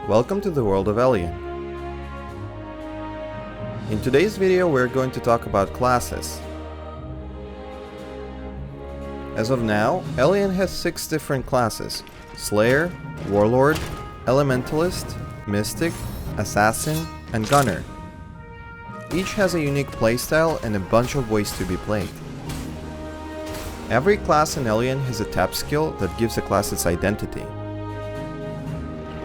Welcome to the world of Elyon. In today's video we're going to talk about classes. As of now, Elyon has 6 different classes: Slayer, Warlord, Elementalist, Mystic, Assassin, and Gunner. Each has a unique playstyle and a bunch of ways to be played. Every class in Elyon has a tab skill that gives a class its identity.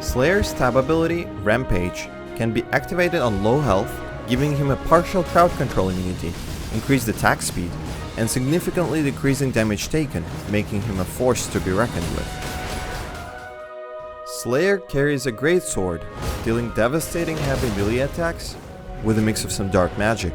Slayer's tab ability, Rampage, can be activated on low health, giving him a partial crowd control immunity, increased attack speed, and significantly decreasing damage taken, making him a force to be reckoned with. Slayer carries a greatsword, dealing devastating heavy melee attacks with a mix of some dark magic.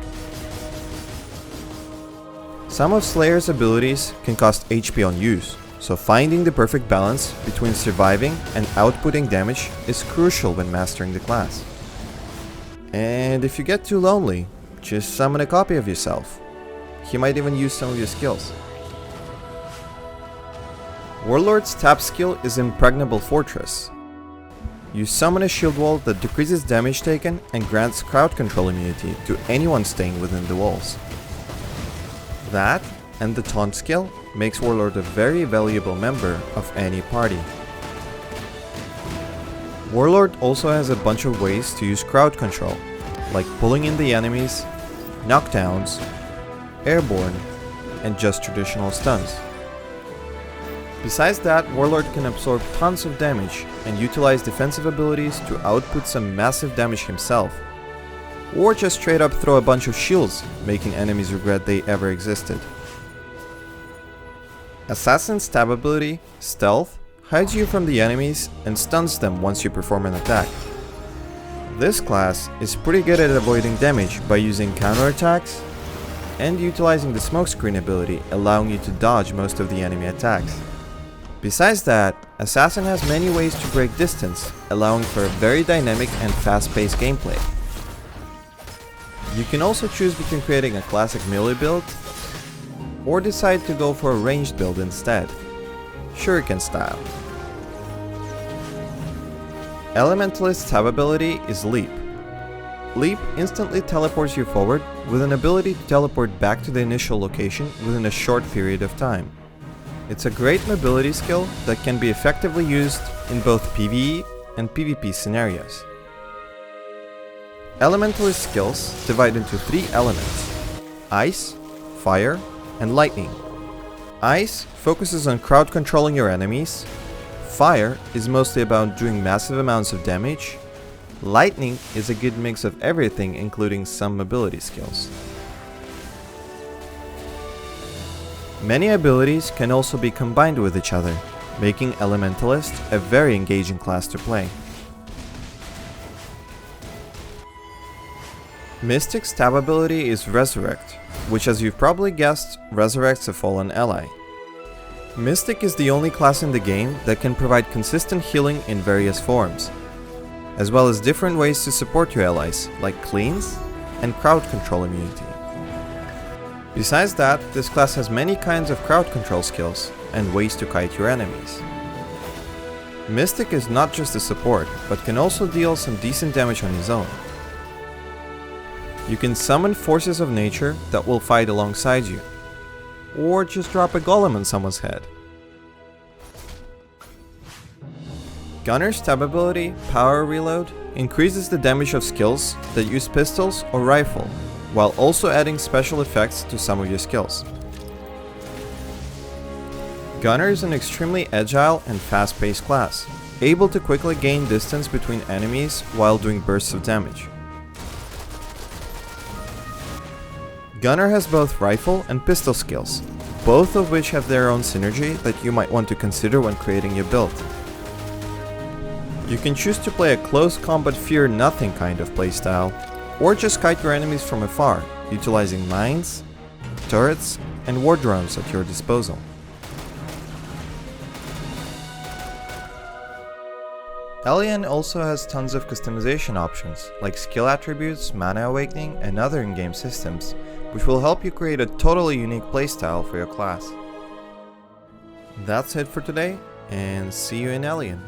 Some of Slayer's abilities can cost HP on use, so finding the perfect balance between surviving and outputting damage is crucial when mastering the class. And if you get too lonely, just summon a copy of yourself. He might even use some of your skills. Warlord's tab skill is Impregnable Fortress. You summon a shield wall that decreases damage taken and grants crowd control immunity to anyone staying within the walls. That, and the taunt skill, makes Warlord a very valuable member of any party. Warlord also has a bunch of ways to use crowd control, like pulling in the enemies, knockdowns, airborne, and just traditional stuns. Besides that, Warlord can absorb tons of damage and utilize defensive abilities to output some massive damage himself, or just straight up throw a bunch of shields, making enemies regret they ever existed. Assassin's tab ability, Stealth, hides you from the enemies and stuns them once you perform an attack. This class is pretty good at avoiding damage by using counterattacks and utilizing the smokescreen ability, allowing you to dodge most of the enemy attacks. Besides that, Assassin has many ways to break distance, allowing for a very dynamic and fast-paced gameplay. You can also choose between creating a classic melee build or decide to go for a ranged build instead, Shuriken style. Elementalist's tab ability is Leap. Leap instantly teleports you forward with an ability to teleport back to the initial location within a short period of time. It's a great mobility skill that can be effectively used in both PvE and PvP scenarios. Elementalist skills divide into 3 elements: Ice, Fire, and Lightning. Ice focuses on crowd controlling your enemies. Fire is mostly about doing massive amounts of damage. Lightning is a good mix of everything, including some mobility skills. Many abilities can also be combined with each other, making Elementalist a very engaging class to play. Mystic's tab ability is Resurrect, which, as you've probably guessed, resurrects a fallen ally. Mystic is the only class in the game that can provide consistent healing in various forms, as well as different ways to support your allies, like cleans and crowd control immunity. Besides that, this class has many kinds of crowd control skills and ways to kite your enemies. Mystic is not just a support, but can also deal some decent damage on his own. You can summon forces of nature that will fight alongside you, or just drop a golem on someone's head. Gunner's tab ability, Power Reload, increases the damage of skills that use pistols or rifle, while also adding special effects to some of your skills. Gunner is an extremely agile and fast-paced class, able to quickly gain distance between enemies while doing bursts of damage. Gunner has both rifle and pistol skills, both of which have their own synergy that you might want to consider when creating your build. You can choose to play a close combat fear nothing kind of playstyle, or just kite your enemies from afar, utilizing mines, turrets, and war drones at your disposal. Elyon also has tons of customization options, like skill attributes, mana awakening, and other in-game systems, which will help you create a totally unique playstyle for your class. That's it for today, and see you in Elyon.